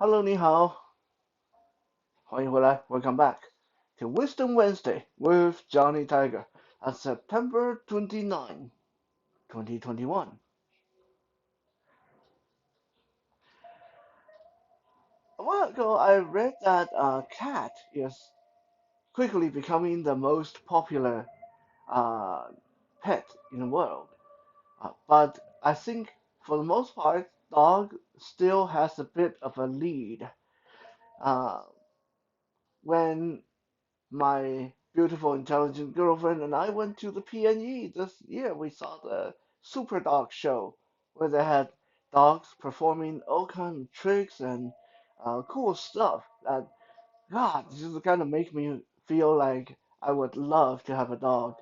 Hello，你好，欢迎回来，Welcome back to Wisdom Wednesday with Johnny Tiger on September 29, 2021. A while ago, I read that cat is quickly becoming the most popular uh, pet in the world. But I think for the most part, dog still has a bit of a lead. Uh, when my beautiful, intelligent girlfriend and I went to the PNE this year. We saw the Super Dog Show where they had dogs performing all kinds of tricks and cool stuff. That God, this is kind of make me feel like I would love to have a dog.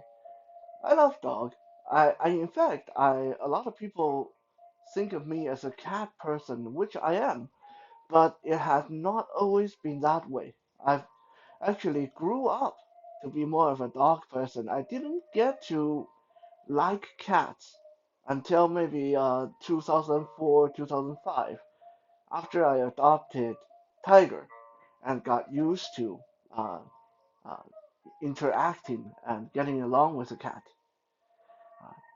I love dog. In fact, a lot of people think of me as a cat person, which I am, but it has not always been that way. I've actually grew up to be more of a dog person. I didn't get to like cats until maybe 2004, 2005, after I adopted Tiger and got used to uh, uh, interacting and getting along with the cat.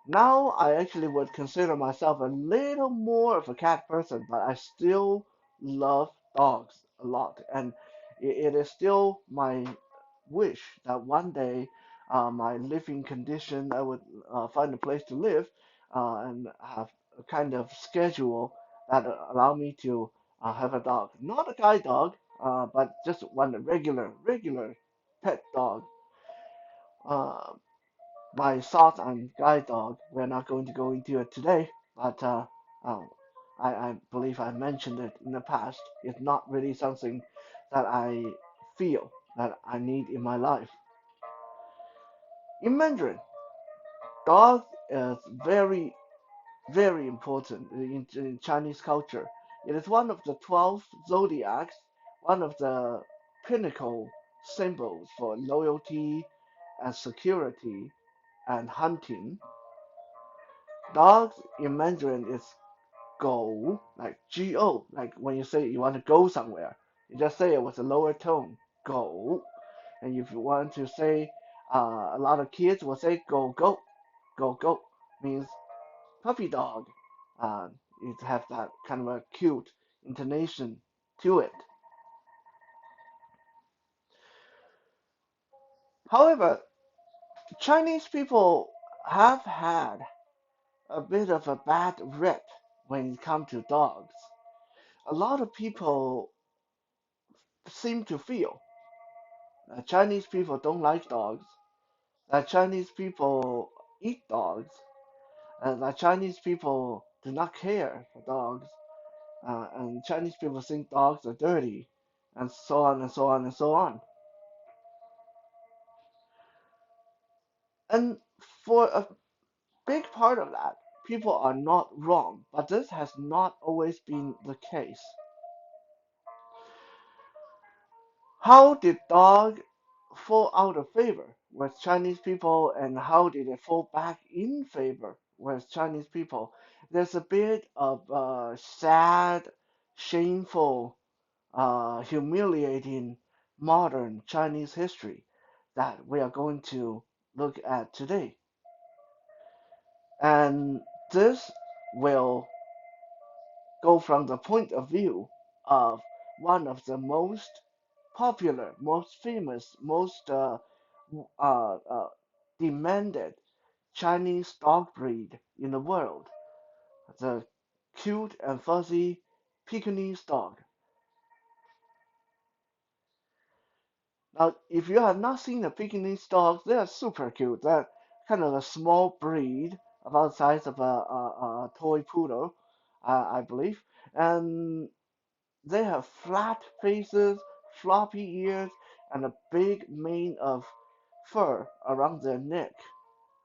Now I actually would consider myself a little more of a cat person, but I still love dogs a lot, and it is still my wish that one day my living condition I would find a place to live and have a kind of schedule that allow me to have a dog, not a guide dog, but just one regular pet dog. Uh, my thoughts on guide dog. We're not going to go into it today, but um, I believe I mentioned it in the past. It's not really something that I feel that I need in my life. In Mandarin, dog is very important in Chinese culture. It is one of the 12 zodiacs, one of the pinnacle symbols for loyalty and security and hunting. Dogs in Mandarin is go, like Go, like when you say you want to go somewhere, you just say it with a lower tone, go. And if you want to say, a lot of kids will say go, means puppy dog. Uh, it has that kind of a cute intonation to it. However, Chinese people have had a bit of a bad rep when it comes to dogs. A lot of people seem to feel that Chinese people don't like dogs, that Chinese people eat dogs, that Chinese people do not care for dogs, and Chinese people think dogs are dirty, and so on and so on and so on. And for a big part of that, people are not wrong, but this has not always been the case. How did dog fall out of favor with Chinese people and how did it fall back in favor with Chinese people? There's a bit of sad, shameful, humiliating modern Chinese history that we are going to look at today. And this will go from the point of view of one of the most popular, most famous, most uh, uh, demanded Chinese dog breed in the world, the cute and fuzzy Pekingese dog. Now, if you have not seen the Pekingese dogs, they are super cute. They're kind of a small breed, about the size of a toy poodle, I believe. And they have flat faces, floppy ears, and a big mane of fur around their neck,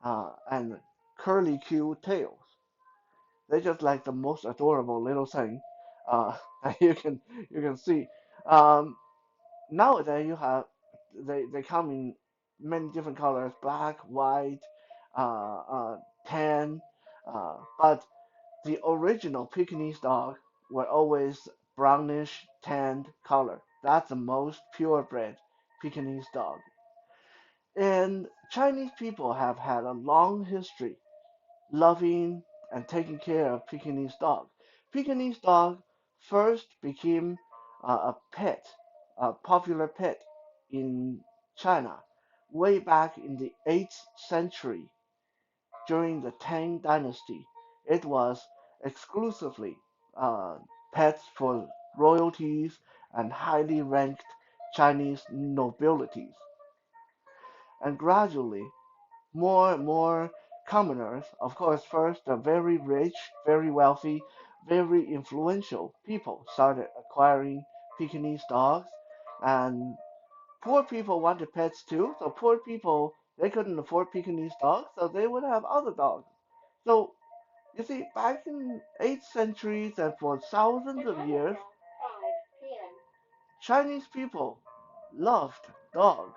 and curly cute tails. They're just like the most adorable little thing that you can see. Um, Nowadays you have they come in many different colors: black, white, tan. But the original Pekingese dog were always brownish, tanned color. That's the most purebred Pekingese dog. And Chinese people have had a long history loving and taking care of Pekingese dog. Pekingese dog first became a pet, a popular pet in China way back in the 8th century during the Tang Dynasty. It was exclusively uh, pets for royalties and highly ranked Chinese nobilities. And gradually, more and more commoners, of course, first the very rich, very wealthy, very influential people started acquiring Pekingese dogs, and poor people wanted pets too. So poor people they couldn't afford Pekingese dogs, so they would have other dogs. So you see, back in 8th centuries and for thousands of years, Chinese people loved dogs.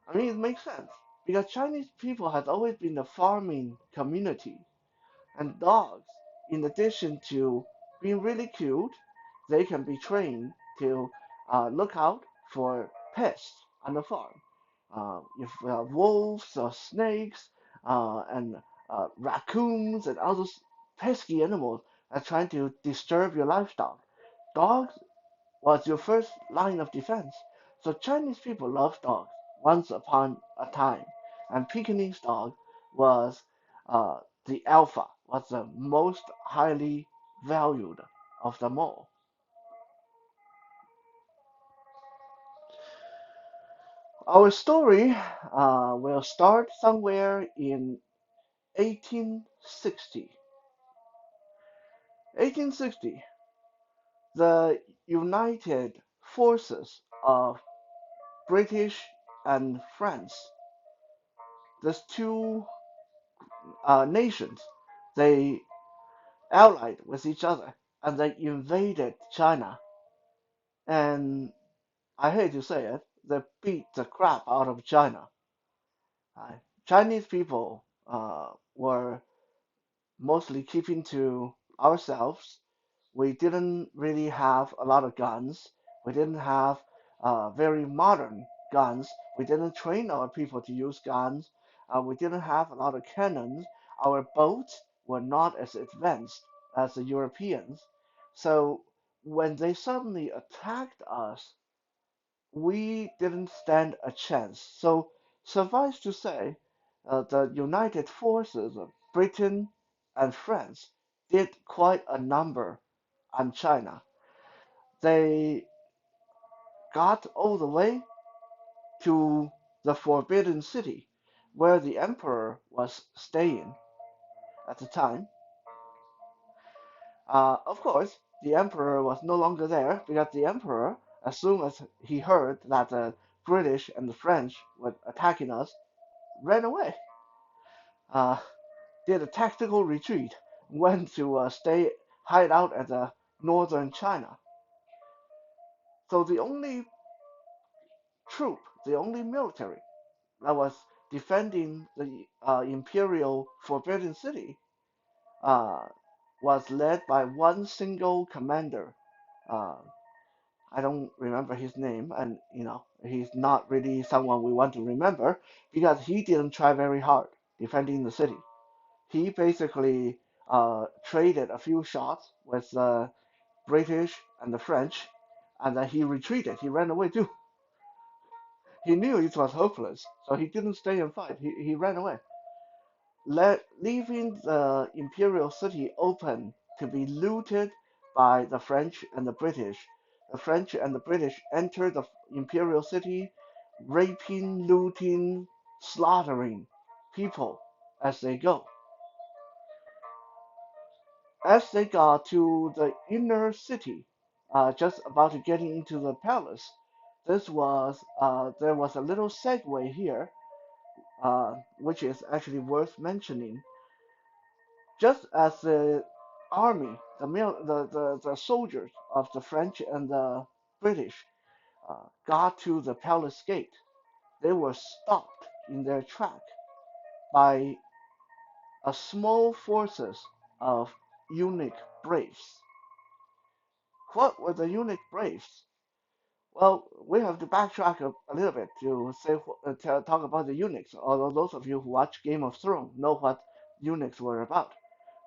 I mean, it makes sense because Chinese people has always been a farming community, and dogs, in addition to being really cute, they can be trained to look out for pests on the farm. If wolves or snakes and raccoons and other pesky animals are trying to disturb your livestock, dogs was your first line of defense. So Chinese people loved dogs once upon a time, and Pekingese dog was the alpha, was the most highly valued of them all. Our story will start somewhere in 1860. 1860, the united forces of British and France, these two nations, they allied with each other and they invaded China. And I hate to say it, they beat the crap out of China. Uh, Chinese people were mostly keeping to ourselves. We didn't really have a lot of guns. We didn't have very modern guns. We didn't train our people to use guns. We didn't have a lot of cannons. Our boats were not as advanced as the Europeans. So when they suddenly attacked us, we didn't stand a chance. So suffice to say, the united forces of Britain and France did quite a number on China. They got all the way to the Forbidden City, where the emperor was staying at the time. Of course, the emperor was no longer there because the emperor, as soon as he heard that the British and the French were attacking us, ran away. Uh, did a tactical retreat, went to stay hide out at northern China. So the only troop, the only military that was defending the imperial Forbidden City uh, was led by one single commander. Uh, I don't remember his name, and he's not really someone we want to remember because he didn't try very hard defending the city. He basically traded a few shots with the British and the French, and then he retreated. He ran away too. He knew it was hopeless, so he didn't stay and fight. He ran away, leaving the imperial city open to be looted by the French and the British. The French and the British entered the imperial city, raping, looting, slaughtering people as they go. As they got to the inner city, just about to getting into the palace, there was a little segue here, which is actually worth mentioning. Just as the army, the soldiers of the French and the British got to the palace gate, they were stopped in their track by a small forces of eunuch braves. What were the eunuch braves? Well, we have to backtrack a little bit to talk about the eunuchs. Although those of you who watch Game of Thrones know what eunuchs were about,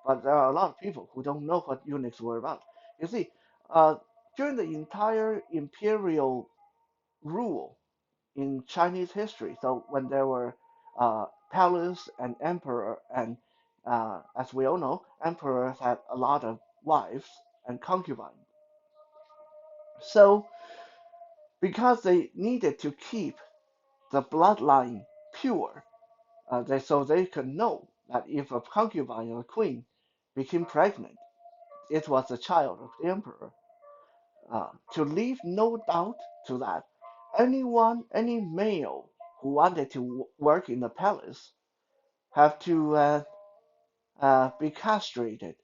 but there are a lot of people who don't know what eunuchs were about. You see, uh, during the entire imperial rule in Chinese history, so when there were palace and emperor, and as we all know, emperors had a lot of wives and concubines. So because they needed to keep the bloodline pure, so they could know that if a concubine or a queen became pregnant, it was a child of the emperor. To leave no doubt to that, any male who wanted to work in the palace have to be castrated.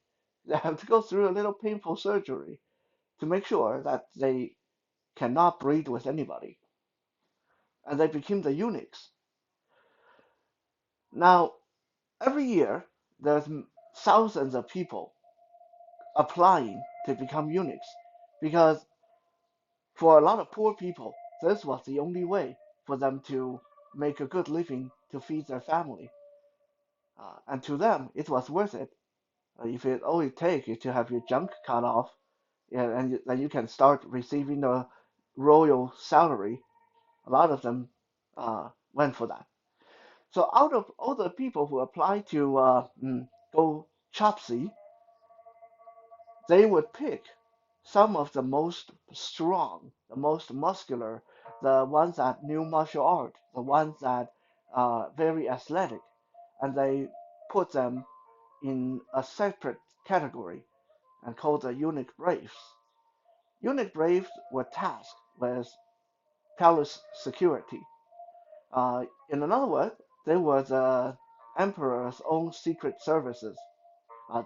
They have to go through a little painful surgery to make sure that they cannot breed with anybody, and they became the eunuchs. Now, every year, there's thousands of people applying to become eunuchs because for a lot of poor people, this was the only way for them to make a good living to feed their family. And to them, it was worth it. If it all it takes is to have your junk cut off, yeah, and then you can start receiving the royal salary. A lot of them went for that. So out of all the people who applied to go chopsy, they would pick some of the most strong, the most muscular, the ones that knew martial art, the ones that are very athletic, and they put them in a separate category and called the eunuch braves. Eunuch braves were tasked with palace security. In another word, they were the emperor's own secret services.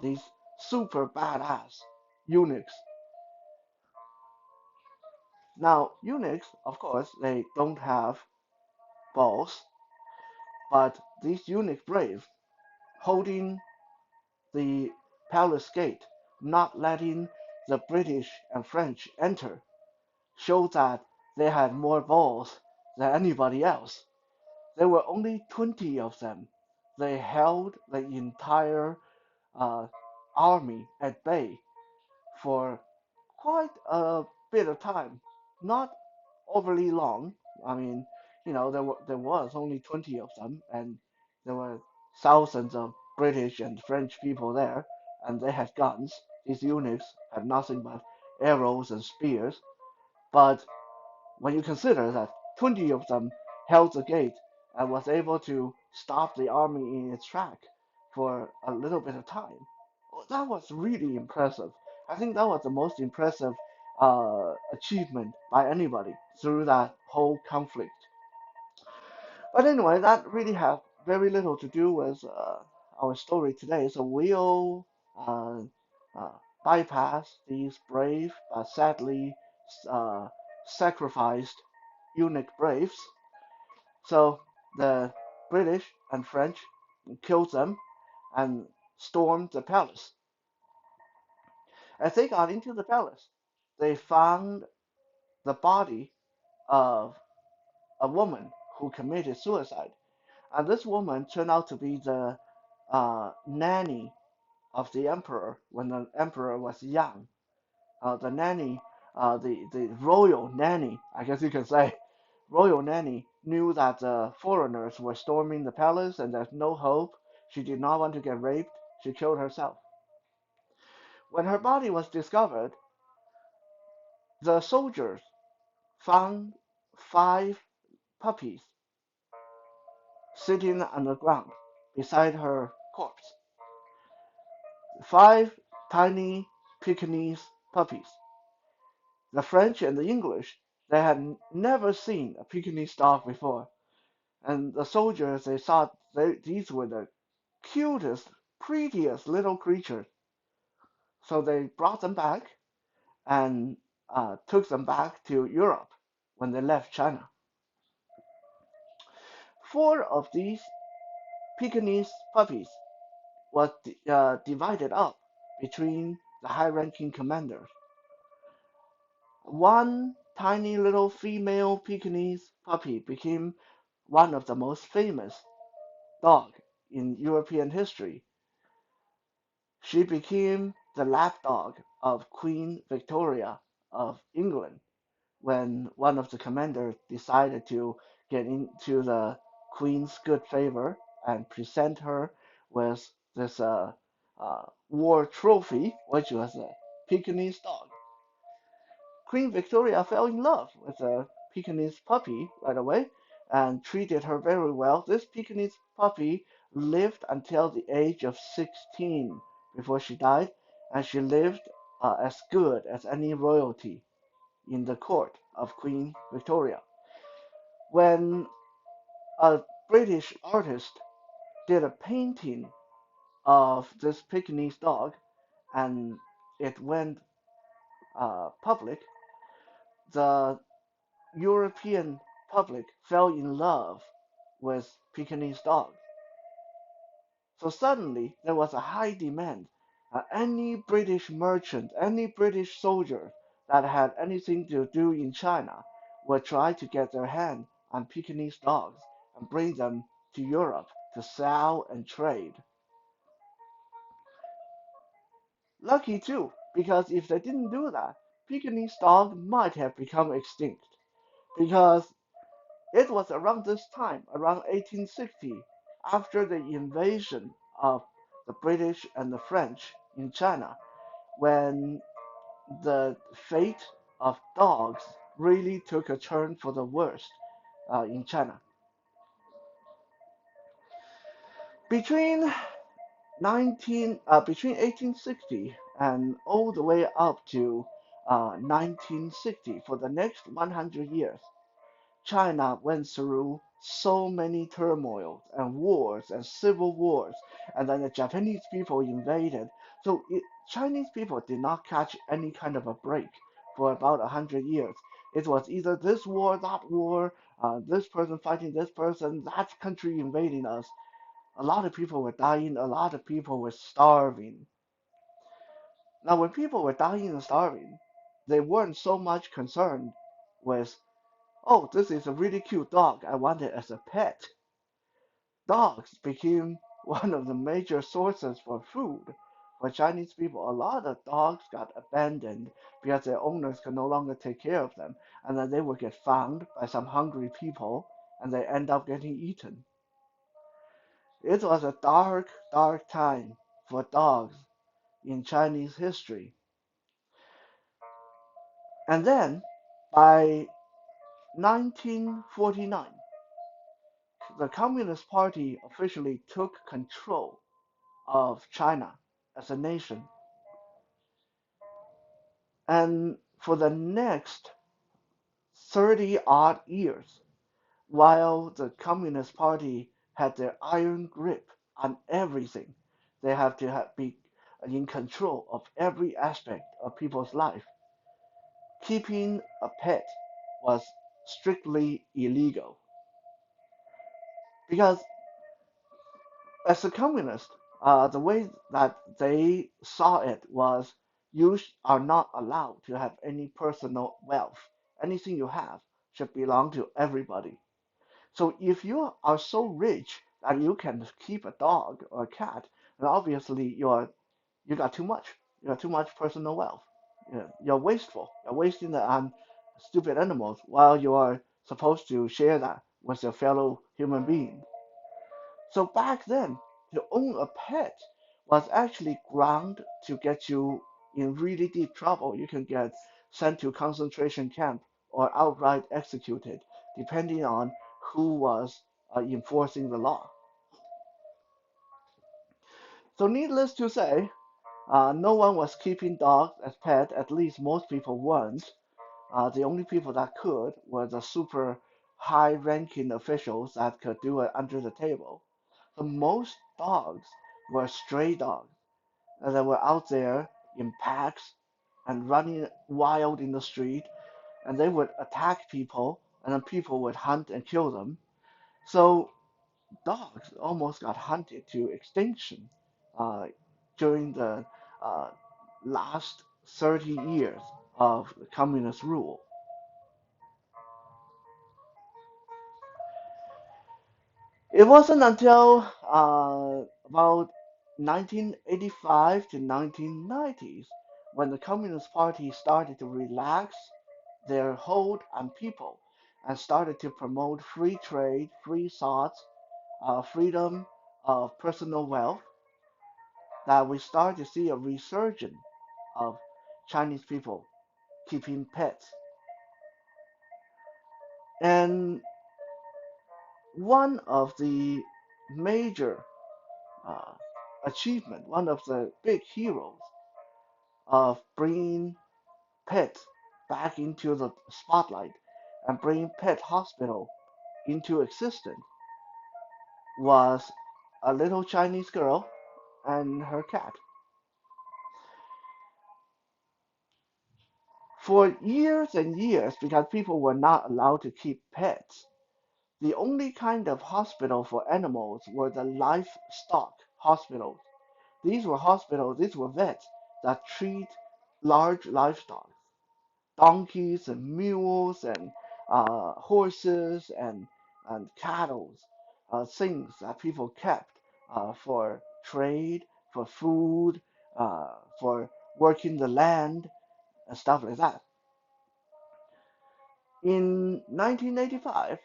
These super badass eunuchs. Now, eunuchs, of course, they don't have balls, but these eunuch braves holding the palace gate, not letting the British and French enter, showed that they had more balls than anybody else. There were only 20 of them. They held the entire uh, army at bay for quite a bit of time. Not overly long. I mean, there was only 20 of them, and there were thousands of British and French people there, and they had guns. These eunuchs had nothing but arrows and spears. But when you consider that 20 of them held the gate and was able to stop the army in its track for a little bit of time, well, that was really impressive. I think that was the most impressive achievement by anybody through that whole conflict. But anyway, that really had very little to do with our story today, so we'll uh, uh, bypass these brave but sadly uh, sacrificed eunuch braves. So the British and French killed them and stormed the palace. As they got into the palace, they found the body of a woman who committed suicide. And this woman turned out to be the nanny of the emperor when the emperor was young. The nanny, the royal nanny, I guess you can say, royal nanny knew that the foreigners were storming the palace and there's no hope. She did not want to get raped. She killed herself. When her body was discovered, the soldiers found 5 puppies sitting on the ground beside her corpse. 5 tiny Pekingese puppies. The French and the English, they had never seen a Pekingese dog before, and the soldiers they thought these were the cutest, prettiest little creatures. So they brought them back and took them back to Europe when they left China. 4 of these Pekingese puppies was divided up between the high-ranking commanders. One tiny little female Pekingese puppy became one of the most famous dog in European history. She became the lapdog of Queen Victoria of England when one of the commanders decided to get into the Queen's good favor and present her with this war trophy, which was a Pekingese dog. Queen Victoria fell in love with a Pekingese puppy right away and treated her very well. This Pekingese puppy lived until the age of 16 before she died, and she lived as good as any royalty in the court of Queen Victoria. When a British artist did a painting of this Pekingese dog and it went public, the European public fell in love with Pekingese dogs. So suddenly there was a high demand. Any British merchant, any British soldier that had anything to do in China would try to get their hand on Pekingese dogs and bring them to Europe to sell and trade. Lucky too, because if they didn't do that, Pekingese dog might have become extinct. Because it was around this time, around 1860, after the invasion of the British and the French in China, when the fate of dogs really took a turn for the worst in China. Between between 1860 and all the way up to 1960, for the next 100 years, China went through so many turmoils and wars and civil wars, and then the Japanese people invaded. Chinese people did not catch any kind of a break for about 100 years. It was either this war, that war, this person fighting this person, that country invading us. A lot of people were dying, a lot of people were starving. Now, when people were dying and starving, they weren't so much concerned with, oh, this is a really cute dog. I want it as a pet. Dogs became one of the major sources for food for Chinese people. A lot of dogs got abandoned because their owners could no longer take care of them, and then they would get found by some hungry people and they end up getting eaten. It was a dark, dark time for dogs in Chinese history. And then by 1949, the Communist Party officially took control of China as a nation. And for the next 30 odd years, while the Communist Party had their iron grip on everything, they have to be in control of every aspect of people's life. Keeping a pet was strictly illegal because as a communist, the way that they saw it was you are not allowed to have any personal wealth. Anything you have should belong to everybody. So if you are so rich that you can keep a dog or a cat, then obviously you got too much. You got too much personal wealth. You're wasteful. You're wasting it on stupid animals while you are supposed to share that with your fellow human being. So back then, to own a pet was actually ground to get you in really deep trouble. You can get sent to concentration camp or outright executed, depending on who was enforcing the law. So needless to say, no one was keeping dogs as pets. At least most people weren't. The only people that could were the super high-ranking officials that could do it under the table. So most dogs were stray dogs that were out there in packs and running wild in the street, and they would attack people, and then people would hunt and kill them. So dogs almost got hunted to extinction uh, during the uh, last 30 years. of the communist rule. It wasn't until about 1985 to 1990s when the Communist Party started to relax their hold on people and started to promote free trade, free thoughts, freedom of personal wealth, that we start to see a resurgence of Chinese people keeping pets. And one of the major uh, achievement, one of the big heroes of bringing pets back into the spotlight and bringing pet hospital into existence was a little Chinese girl and her cat. For years and years, because people were not allowed to keep pets, the only kind of hospital for animals were the livestock hospitals. These were hospitals, these were vets that treat large livestock, donkeys and mules and horses and cattle, things that people kept for trade, for food, for working the land, and stuff like that. In 1985,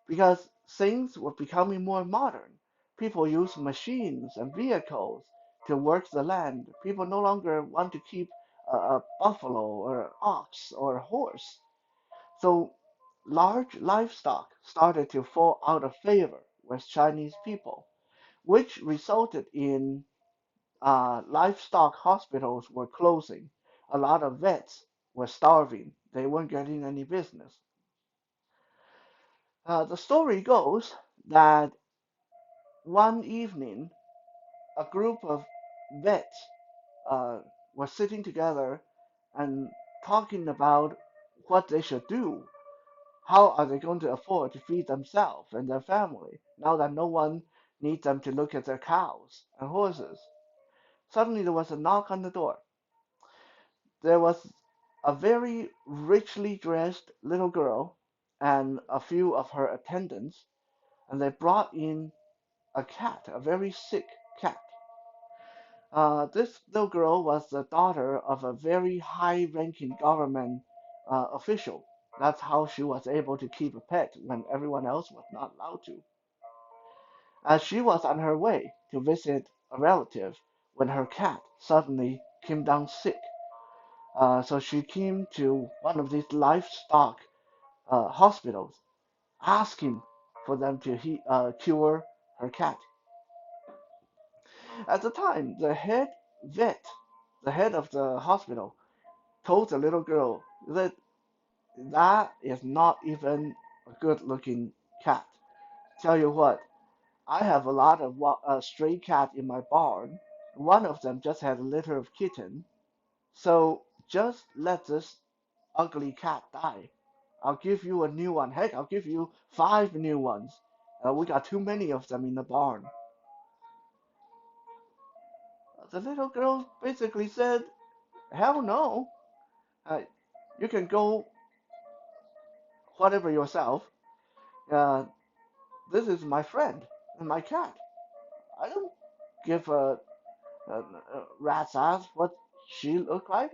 because things were becoming more modern, people use machines and vehicles to work the land. People no longer want to keep a buffalo or an ox or a horse. So large livestock started to fall out of favor with Chinese people, which resulted in livestock hospitals were closing. A lot of vets were starving. They weren't getting any business. The story goes that one evening, a group of vets uh, were sitting together and talking about what they should do. How are they going to afford to feed themselves and their family now that no one needs them to look at their cows and horses? Suddenly there was a knock on the door. There was a very richly dressed little girl and a few of her attendants, and they brought in a cat, a very sick cat. This little girl was the daughter of a very high ranking government official. That's how she was able to keep a pet when everyone else was not allowed to. As she was on her way to visit a relative when her cat suddenly came down sick. So she came to one of these livestock hospitals asking for them to cure her cat. At the time, the head vet, the head of the hospital, told the little girl that that is not even a good looking cat. Tell you what, I have a lot of stray cat in my barn. One of them just had a litter of kitten. So just let this ugly cat die. I'll give you a new one. Heck, I'll give you 5 new ones. We got too many of them in the barn. The little girl basically said, hell no. Uh, you can go whatever yourself. Uh, this is my friend and my cat. I don't give a rat's ass what she look like.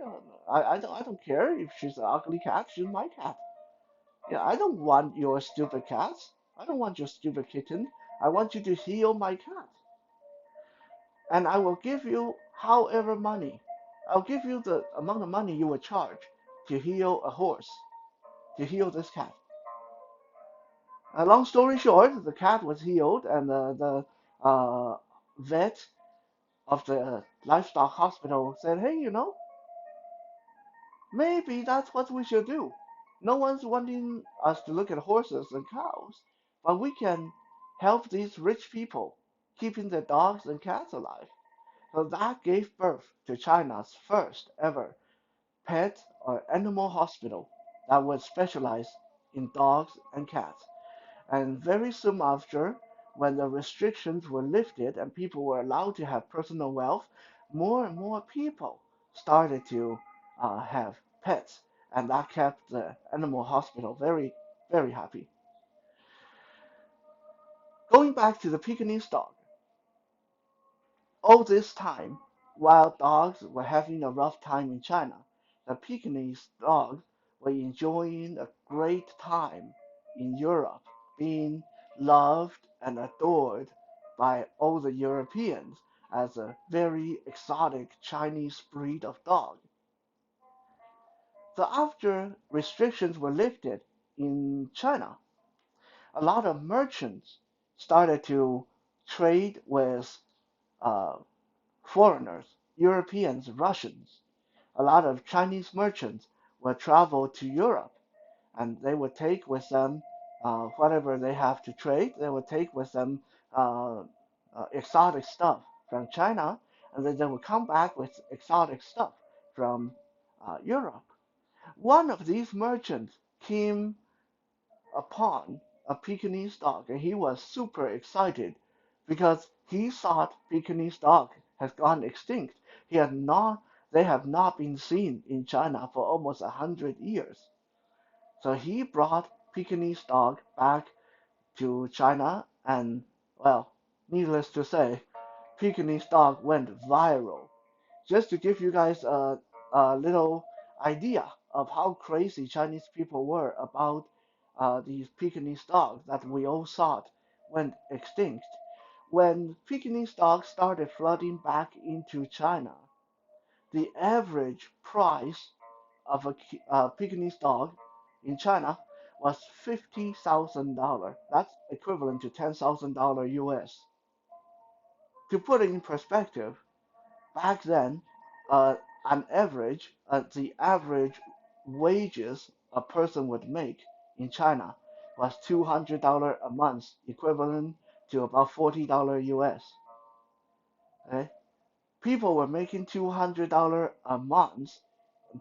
I don't care if she's an ugly cat. She's my cat. Yeah, I don't want your stupid cats. I don't want your stupid kitten. I want you to heal my cat, and I will give you however money. I'll give you the amount of money you would charge to heal a horse, to heal this cat. Long story short, the cat was healed, and the vet of the livestock hospital said, "Hey, maybe that's what we should do. No one's wanting us to look at horses and cows, but we can help these rich people keeping their dogs and cats alive." So that gave birth to China's first ever pet or animal hospital that was specialized in dogs and cats. And very soon after, when the restrictions were lifted and people were allowed to have personal wealth, more and more people started to have pets, and that kept the animal hospital very, very happy. Going back to the Pekingese dog, all this time, while dogs were having a rough time in China, the Pekingese dogs were enjoying a great time in Europe, being loved and adored by all the Europeans as a very exotic Chinese breed of dog. So after restrictions were lifted in China, a lot of merchants started to trade with uh, foreigners, Europeans, Russians. A lot of Chinese merchants would travel to Europe, and they would take with them whatever they have to trade. They would take with them uh, exotic stuff from China, and then they would come back with exotic stuff from Europe. One of these merchants came upon a Pekingese dog, and he was super excited because he thought Pekingese dog has gone extinct. He had not, they have not been seen in China for almost 100 years. So he brought Pekingese dog back to China, and well, needless to say, Pekingese dog went viral. Just to give you guys a little idea of how crazy Chinese people were about these Pekingese dogs that we all thought went extinct. When Pekingese dogs started flooding back into China, the average price of a Pekingese dog in China was $50,000. That's equivalent to $10,000 US. To put it in perspective, back then, uh, the average wages a person would make in China was $200 a month, equivalent to about $40 US. Okay? People were making $200 a month.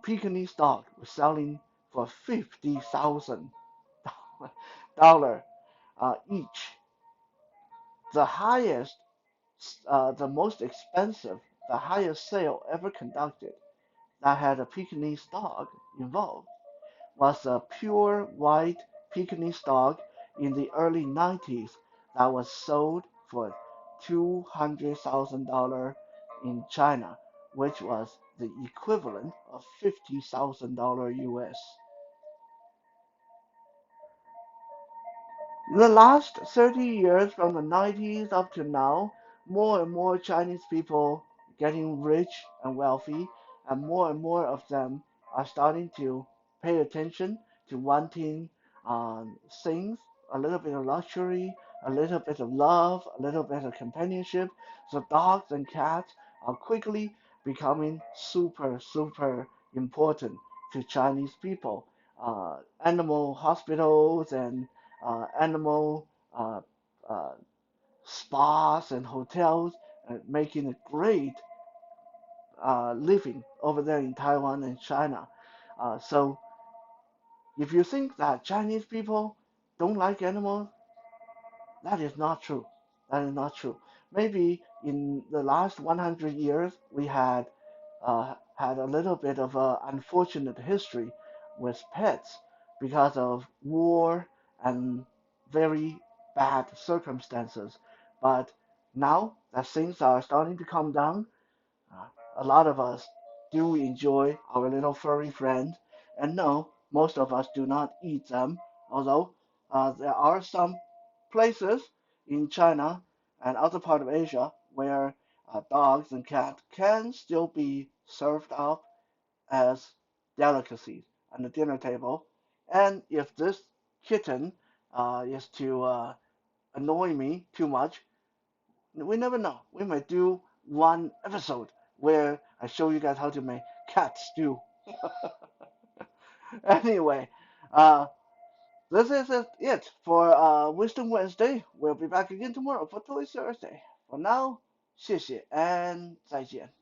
Pekingese dog was selling for $50,000 each. The highest, the most expensive, the highest sale ever conducted that had a Pekingese dog involved was a pure white Pekingese dog in the early 90s that was sold for $200,000 in China, which was the equivalent of $50,000 US. In the last 30 years, from the 90s up to now, more and more Chinese people getting rich and wealthy, and more of them are starting to pay attention to wanting things, a little bit of luxury, a little bit of love, a little bit of companionship. So dogs and cats are quickly becoming super, super important to Chinese people. Animal hospitals and animal uh, spas and hotels, making a great living over there in Taiwan and China. So if you think that Chinese people don't like animals, that is not true. That is not true. Maybe in the last 100 years we had a little bit of an unfortunate history with pets because of war and very bad circumstances. But now that things are starting to calm down, uh, a lot of us do enjoy our little furry friends, and no, most of us do not eat them, although there are some places in China and other part of Asia where dogs and cats can still be served up as delicacies on the dinner table. And if this kitten is to annoy me too much, we never know. We might do one episode where I show you guys how to make cat stew. Anyway, uh, this is it for Wisdom Wednesday. We'll be back again tomorrow for Toy Thursday. For now, 谢谢 and 再见。